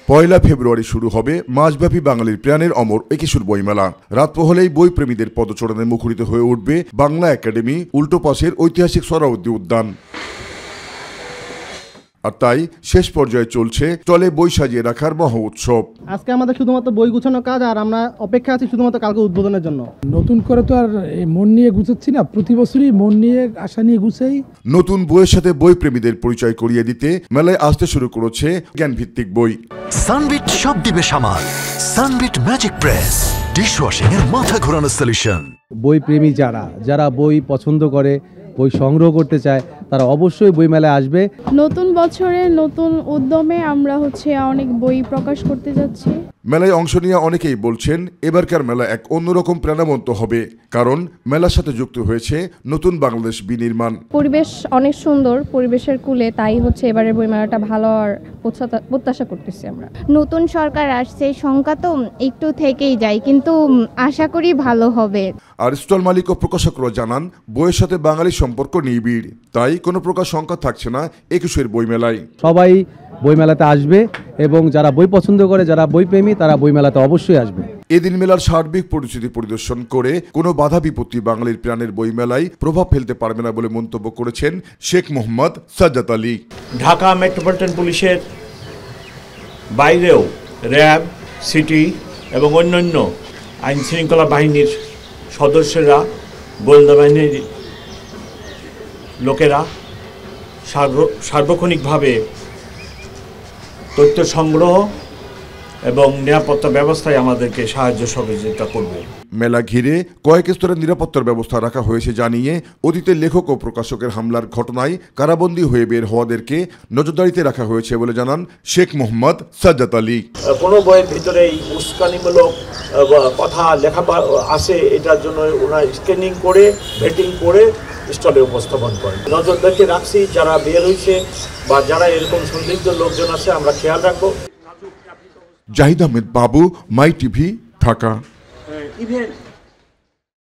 পয়লা ফেব্রুয়ারি শুরু হবে মাসব্যাপী বাঙালির প্রাণের অমর একুশের বইমেলা। রাত পোহালেই বই প্রেমীদের পদচরণে মুখরিত হয়ে উঠবে বাংলা একাডেমি উল্টো পাশের ঐতিহাসিক সোহরাওয়ার্দী উদ্যান। আর তাই শেষ পর্যায়ে চলে বই সাজিয়ে রাখার মহা উৎসব। আজকে আমাদের শুধুমাত্র বই গুছানো কাজ, আর আমরা অপেক্ষা আছি শুধুমাত্র কালকে উদ্বোধনের জন্য। নতুন করে তো আর মন নিয়ে গুছাচ্ছি না, প্রতি বছরই মন নিয়ে আশা নিয়ে গুছাই। নতুন বইয়ের সাথে বই প্রেমীদের পরিচয় করিয়ে দিতে মেলায় আসতে শুরু করেছে জ্ঞানভিত্তিক বই। সানবিট সব দিবে সামাল। সানবিট ম্যাজিক প্রেস ডিশওয়াশিং এর মাথা ঘোরানো সলিউশন। বই প্রেমী যারা বই পছন্দ করে, বই সংগ্রহ করতে চায়, তারা অবশ্যই বই মেলায় আসবে। নতুন বছরে নতুন উদ্যমে আমরা অনেক বই প্রকাশ করতে যাচ্ছি। মেলায় অংশ নিয়ে অনেকেই বলছেন এবারকার মেলা এক অন্যরকম প্রাণবন্ত হবে, কারণ মেলার সাথে যুক্ত হয়েছে নতুন বাংলাদেশ বিনির্মাণ। পরিবেশ অনেক সুন্দর, পরিবেশের কুলে, তাই এবারের বই মেলাটা ভালো আর প্রত্যাশা করতেছি আমরা। নতুন সরকার আসছে, শঙ্কা তো একটু থেকেই যায়, কিন্তু আশা করি ভালো হবে। আর স্টল মালিক ও প্রকাশকরা জানান বইয়ের সাথে বাঙালির সম্পর্ক নিবিড়, তাই কোনো প্রকার শঙ্কা থাকছে না একুশের বই মেলায়। সবাই বই মেলাতে আসবে এবং যারা বই পছন্দ করে, যারা বই প্রেমী, তারা বই মেলাতে অবশ্যই আসবে। এদিন মেলার সার্বিক পরিস্থিতি পরিদর্শন করে কোনো বাধা বিপত্তি বাঙালির প্রাণের বই মেলায় প্রভাব ফেলতে পারবে না বলে মন্তব্য করেছেন শেখ মোহাম্মদ সাজ্জাদ আলী। ঢাকা মেট্রোপলিটন পুলিশের বাইরেও র্যাব, সিটি এবং অন্যান্য আইন শৃঙ্খলা বাহিনীর সদস্যরা, গোয়েন্দা বাহিনীর লোকেরা সার্বক্ষণিকভাবে তথ্য সংগ্রহ এবং নিরাপত্তা ব্যবস্থায় আমাদেরকে সাহায্য সহযোগিতা করবে। মেলা ঘিরে কয়েক স্তরের নিরাপত্তার ব্যবস্থা রাখা হয়েছে জানিয়ে অতীতের লেখক ও প্রকাশকের হামলার ঘটনায় কারাবন্দী হয়ে বের হওয়াদেরকে নজরদারিতে রাখা হয়েছে বলে জানান শেখ মোহাম্মদ সাজ্জাদ আলী। কোনো বইয়ের ভিতরে উস্কানিমূলক কথা লেখা আছে, এটার জন্য ওনারা স্ক্যানিং করে ভেটিং করে স্টলে উপস্থাপন করেন। নজরদারিতে রাখছি, যারা বের হয়েছে বা যারা এরকম সন্দিগ্ধ লোকজন আছে আমরা খেয়াল রাখবো। জাহিদ আহমেদ বাবু, মাই টিভি, ঢাকা।